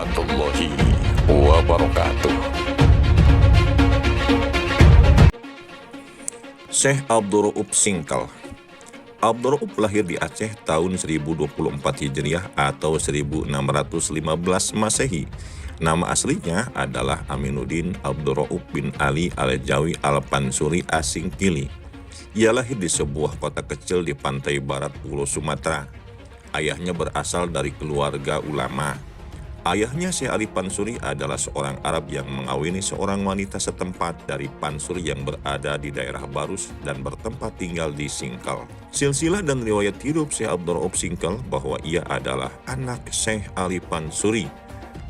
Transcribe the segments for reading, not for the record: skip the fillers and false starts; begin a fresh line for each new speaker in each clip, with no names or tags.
warahmatullahi wabarakatuh. Syekh Abdul Ra'ub Singkal. Abdul Ra'ub lahir di Aceh tahun 1024 Hijriah atau 1615 Masehi. Nama aslinya adalah Aminuddin Abdul Ra'ub bin Ali Al-Jawi Al-Pansuri Asingkili. Ia lahir di sebuah kota kecil di pantai barat Pulau Sumatera. Ayahnya berasal dari keluarga ulama. Ayahnya Syekh Ali Pansuri adalah seorang Arab yang mengawini seorang wanita setempat dari Pansuri yang berada di daerah Barus dan bertempat tinggal di Singkal. Silsilah dan riwayat hidup Syekh Abdul Ra'ub Singkal bahwa ia adalah anak Syekh Ali Pansuri.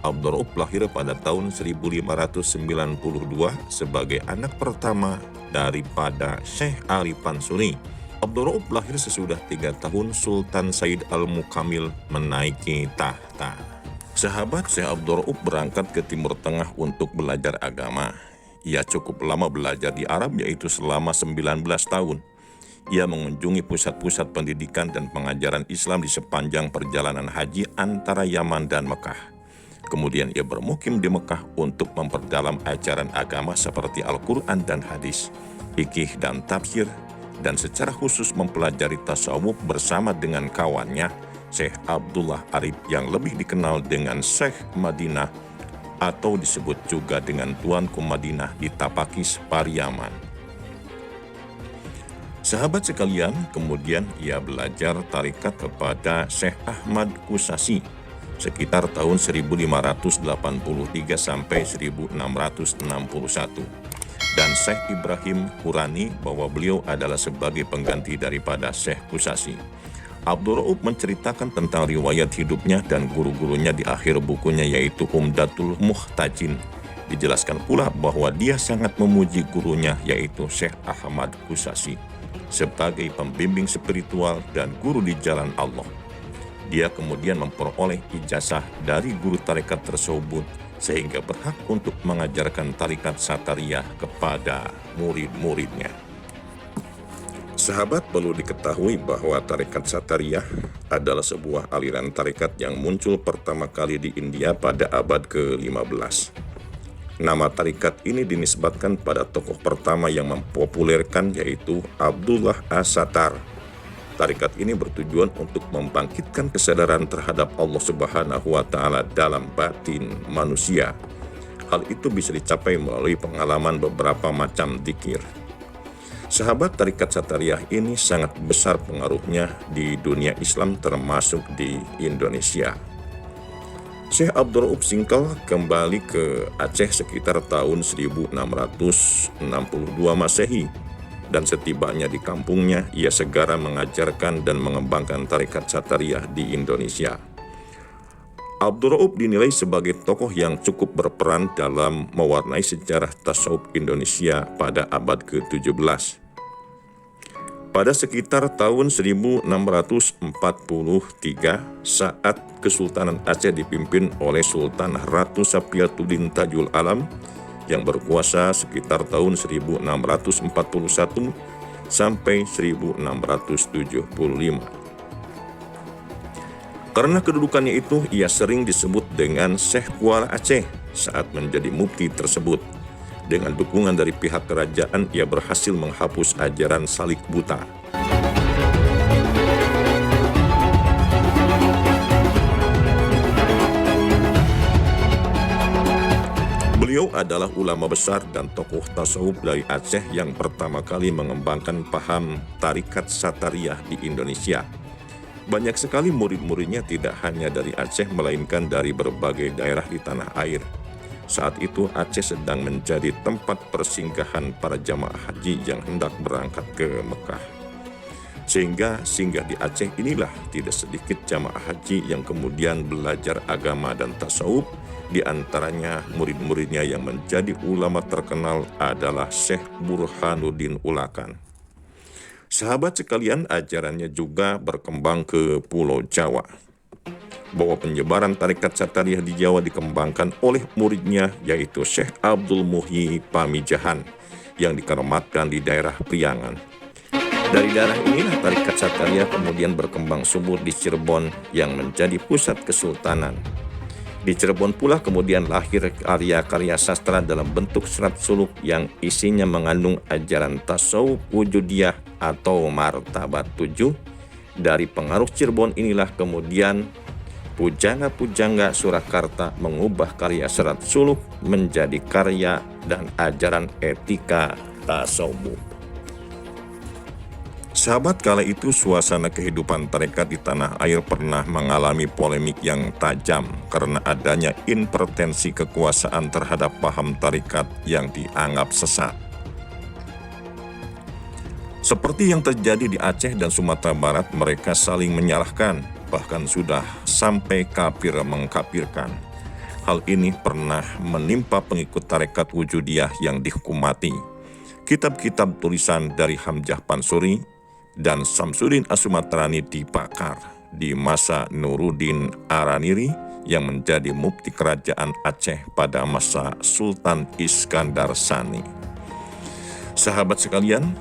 Abdul Ra'ub lahir pada tahun 1592 sebagai anak pertama daripada Syekh Ali Pansuri. Abdul Ra'ub lahir sesudah 3 tahun Sultan Said Al-Mukamil menaiki tahta. Sahabat Syekh Abdul Ra'ub berangkat ke Timur Tengah untuk belajar agama. Ia cukup lama belajar di Arab, yaitu selama 19 tahun. Ia mengunjungi pusat-pusat pendidikan dan pengajaran Islam di sepanjang perjalanan haji antara Yaman dan Mekah. Kemudian ia bermukim di Mekah untuk memperdalam ajaran agama seperti Al-Quran dan hadis, fikih dan tafsir, dan secara khusus mempelajari tasawuf bersama dengan kawannya Syekh Abdullah Arif yang lebih dikenal dengan Syekh Madinah atau disebut juga dengan Tuanku Madinah di Tapakis, Pariaman. Sahabat sekalian, kemudian ia belajar tarikat kepada Syekh Ahmad Kusasi sekitar tahun 1583 sampai 1661. Dan Syekh Ibrahim Qurani bahwa beliau adalah sebagai pengganti daripada Syekh Kusasi. Abdul Ra'ub menceritakan tentang riwayat hidupnya dan guru-gurunya di akhir bukunya yaitu Umdatul Muhtajin. Dijelaskan pula bahwa dia sangat memuji gurunya yaitu Syekh Ahmad Kusasi sebagai pembimbing spiritual dan guru di jalan Allah. Dia kemudian memperoleh ijazah dari guru tarekat tersebut sehingga berhak untuk mengajarkan tarikat Satariyah kepada murid-muridnya. Sahabat, perlu diketahui bahwa tarikat Satariyah adalah sebuah aliran tarikat yang muncul pertama kali di India pada abad ke-15. Nama tarikat ini dinisbatkan pada tokoh pertama yang mempopulerkan yaitu Abdullah As-Sattar. Tarikat ini bertujuan untuk membangkitkan kesadaran terhadap Allah Subhanahu wa Ta'ala dalam batin manusia. Hal itu bisa dicapai melalui pengalaman beberapa macam dzikir. Sahabat, tarikat Satariyah ini sangat besar pengaruhnya di dunia Islam termasuk di Indonesia. Syekh Abdul Ra'ub Singkal kembali ke Aceh sekitar tahun 1662 Masehi. Dan setibanya di kampungnya, ia segera mengajarkan dan mengembangkan tarikat Satariyah di Indonesia. Abdul Ra'ub dinilai sebagai tokoh yang cukup berperan dalam mewarnai sejarah tasawuf Indonesia pada abad ke-17. Pada sekitar tahun 1643, saat Kesultanan Aceh dipimpin oleh Sultan Ratu Sapiatuddin Tajul Alam, yang berkuasa sekitar tahun 1641 sampai 1675. Karena kedudukannya itu, ia sering disebut dengan Syekh Kuala Aceh saat menjadi mufti tersebut. Dengan dukungan dari pihak kerajaan, ia berhasil menghapus ajaran salik buta. Beliau adalah ulama besar dan tokoh tasawuf dari Aceh yang pertama kali mengembangkan paham tarikat Satariyah di Indonesia. Banyak sekali murid-muridnya tidak hanya dari Aceh melainkan dari berbagai daerah di tanah air. Saat itu Aceh sedang menjadi tempat persinggahan para jamaah haji yang hendak berangkat ke Mekah. Sehingga singgah di Aceh inilah tidak sedikit jamaah haji yang kemudian belajar agama dan tasawuf. Di antaranya murid-muridnya yang menjadi ulama terkenal adalah Syekh Burhanuddin Ulakan. Sahabat sekalian, ajarannya juga berkembang ke Pulau Jawa. Bahwa penyebaran tarikat Satariyah di Jawa dikembangkan oleh muridnya yaitu Syekh Abdul Muhyi Pamijahan yang dikeramatkan di daerah Priangan. Dari daerah inilah tarikat Satariyah kemudian berkembang subur di Cirebon yang menjadi pusat kesultanan. Di Cirebon pula kemudian lahir karya-karya sastra dalam bentuk serat suluk yang isinya mengandung ajaran tasawuf wujudiyah atau martabat tujuh. Dari pengaruh Cirebon inilah kemudian pujangga-pujangga Surakarta mengubah karya serat suluk menjadi karya dan ajaran etika tasawuf. Sahabat, kala itu suasana kehidupan tarekat di tanah air pernah mengalami polemik yang tajam karena adanya intervensi kekuasaan terhadap paham tarekat yang dianggap sesat. Seperti yang terjadi di Aceh dan Sumatera Barat, mereka saling menyalahkan, bahkan sudah sampai kafir mengkafirkan. Hal ini pernah menimpa pengikut tarekat wujudiyah yang dihukum mati. Kitab-kitab tulisan dari Hamzah Pansuri dan Samsudin As-Sumatrani dibakar di masa Nuruddin Araniri yang menjadi mufti kerajaan Aceh pada masa Sultan Iskandar Sani. Sahabat sekalian,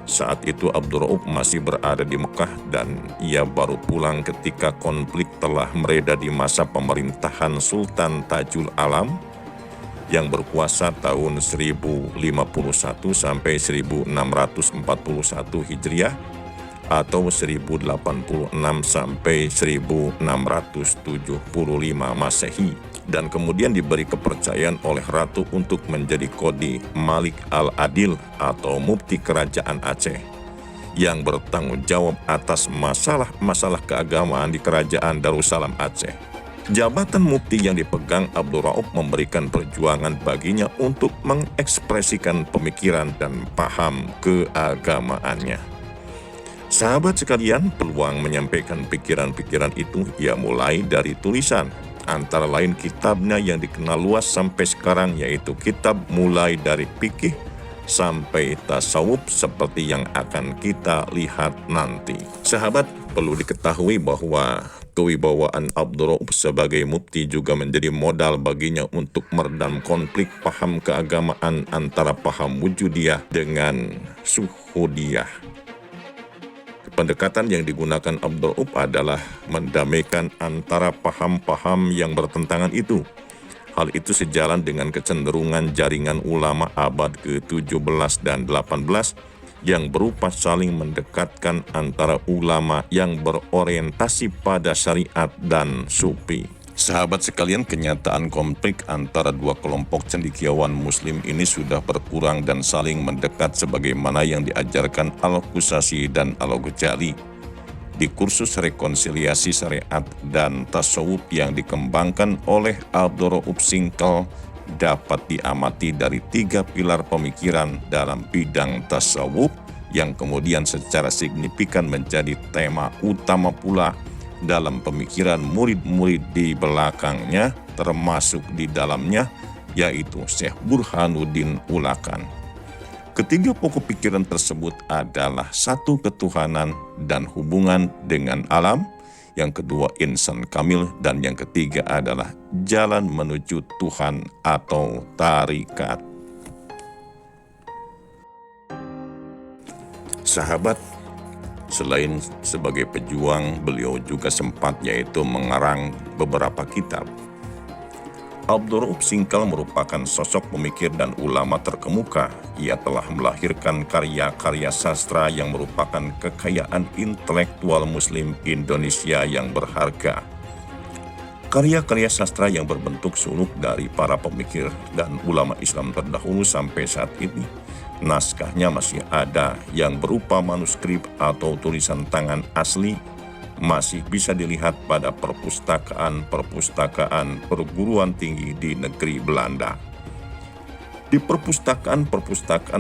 saat itu Abdul Rauf masih berada di Mekah dan ia baru pulang ketika konflik telah mereda di masa pemerintahan Sultan Tajul Alam yang berkuasa tahun 1051 sampai 1641 Hijriah atau 1086 sampai 1675 Masehi, dan kemudian diberi kepercayaan oleh ratu untuk menjadi Qadi Malik Al-Adil atau mufti kerajaan Aceh yang bertanggung jawab atas masalah-masalah keagamaan di kerajaan Darussalam Aceh. Jabatan mufti yang dipegang Abdul Rauf memberikan perjuangan baginya untuk mengekspresikan pemikiran dan paham keagamaannya. Sahabat sekalian, peluang menyampaikan pikiran-pikiran itu ia mulai dari tulisan, antara lain kitabnya yang dikenal luas sampai sekarang, yaitu kitab mulai dari fikih sampai tasawuf seperti yang akan kita lihat nanti. Sahabat, perlu diketahui bahwa kewibawaan Abdul Rauf sebagai mufti juga menjadi modal baginya untuk meredam konflik paham keagamaan antara paham wujudiyah dengan suhudiyah. Pendekatan yang digunakan Abdul Rauf adalah mendamaikan antara paham-paham yang bertentangan itu. Hal itu sejalan dengan kecenderungan jaringan ulama abad ke-17 dan 18 yang berupa saling mendekatkan antara ulama yang berorientasi pada syariat dan sufi. Sahabat sekalian, kenyataan konflik antara dua kelompok cendekiawan muslim ini sudah berkurang dan saling mendekat sebagaimana yang diajarkan Al-Qusasi dan Al-Ghazali di kursus rekonsiliasi syariat dan tasawuf yang dikembangkan oleh Abdul Rauf Singkal. Dapat diamati dari 3 pilar pemikiran dalam bidang tasawuf yang kemudian secara signifikan menjadi tema utama pula dalam pemikiran murid-murid di belakangnya, termasuk di dalamnya, yaitu Syekh Burhanuddin Ulakan. Ketiga pokok pikiran tersebut adalah satu, ketuhanan dan hubungan dengan alam, yang kedua insan kamil, dan yang ketiga adalah jalan menuju Tuhan atau tarikat. Sahabat, selain sebagai pejuang, beliau juga sempat yaitu mengarang beberapa kitab. Abdul Rauf Singkal merupakan sosok pemikir dan ulama terkemuka. Ia telah melahirkan karya-karya sastra yang merupakan kekayaan intelektual Muslim Indonesia yang berharga. Karya-karya sastra yang berbentuk suluk dari para pemikir dan ulama Islam terdahulu sampai saat ini, naskahnya masih ada yang berupa manuskrip atau tulisan tangan asli, masih bisa dilihat pada perpustakaan perguruan tinggi di negeri Belanda. Di perpustakaan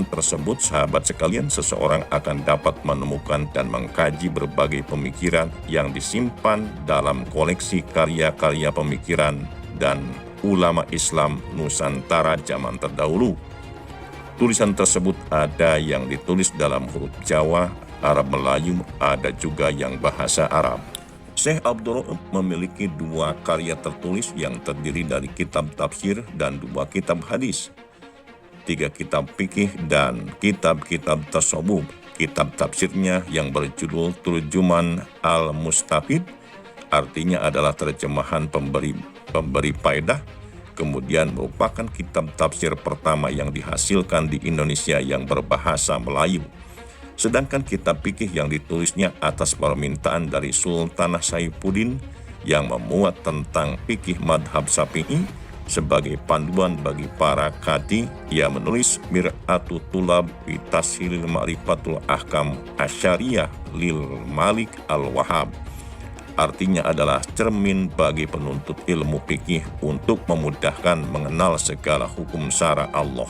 tersebut, sahabat sekalian, seseorang akan dapat menemukan dan mengkaji berbagai pemikiran yang disimpan dalam koleksi karya-karya pemikiran dan ulama Islam Nusantara zaman terdahulu. Tulisan tersebut ada yang ditulis dalam huruf Jawa, Arab Melayu, ada juga yang bahasa Arab. Syekh Abdul Rauf memiliki 2 karya tertulis yang terdiri dari kitab tafsir dan 2 kitab hadis, 3 kitab fikih dan kitab-kitab tasawuf. Kitab tafsirnya yang berjudul Turjuman Al-Mustafid, artinya adalah terjemahan pemberi pemberi faedah, kemudian merupakan kitab tafsir pertama yang dihasilkan di Indonesia yang berbahasa Melayu. Sedangkan kitab fikih yang ditulisnya atas permintaan dari Sultan Saifuddin yang memuat tentang fikih madhab Syafi'i sebagai panduan bagi para qadhi, ia menulis Mir'atu Tulab fi Tashilil Ma'rifatul Ahkam Asyariyah lil Malik Al-Wahhab. Artinya adalah cermin bagi penuntut ilmu fikih untuk memudahkan mengenal segala hukum syara Allah.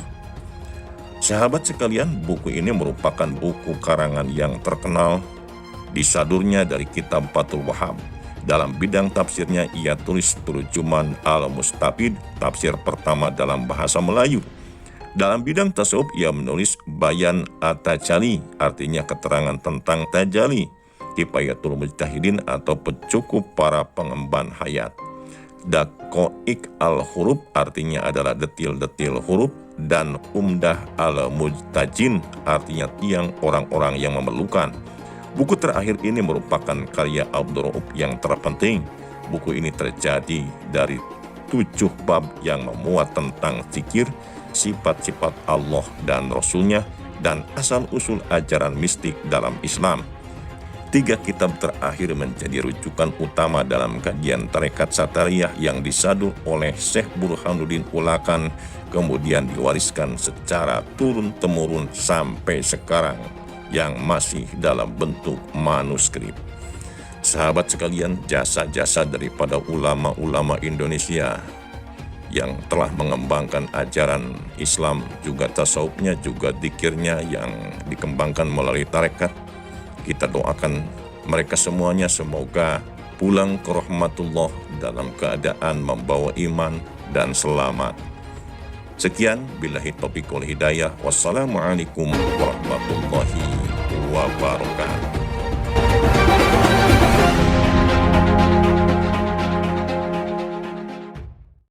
Sahabat sekalian, buku ini merupakan buku karangan yang terkenal. Disadurnya dari kitab Fathul Wahhab. Dalam bidang tafsirnya ia tulis Turjuman Al-Mustafid, tafsir pertama dalam bahasa Melayu. Dalam bidang tasawuf ia menulis Bayan At-Tajali, artinya keterangan tentang tajali, Kifayatul Mujtahidin atau pencukup para pengemban hayat. Daqaiq al-Huruf artinya adalah detil-detil huruf, dan Umdah al-Mujtajin artinya tiang orang-orang yang memerlukan. Buku terakhir ini merupakan karya Abdur Rauf yang terpenting. Buku ini terjadi dari 7 bab yang memuat tentang zikir, sifat-sifat Allah dan Rasulnya, dan asal-usul ajaran mistik dalam Islam. 3 kitab terakhir menjadi rujukan utama dalam kajian tarekat Satariyah yang disadur oleh Syekh Burhanuddin Ulakan, kemudian diwariskan secara turun-temurun sampai sekarang yang masih dalam bentuk manuskrip. Sahabat sekalian, jasa-jasa daripada ulama-ulama Indonesia yang telah mengembangkan ajaran Islam, juga tasawufnya, juga dzikirnya yang dikembangkan melalui tarekat. Kita doakan mereka semuanya semoga pulang ke rahmatullah dalam keadaan membawa iman dan selamat. Sekian, billahi taufiq wal hidayah. Wassalamualaikum warahmatullahi wabarakatuh.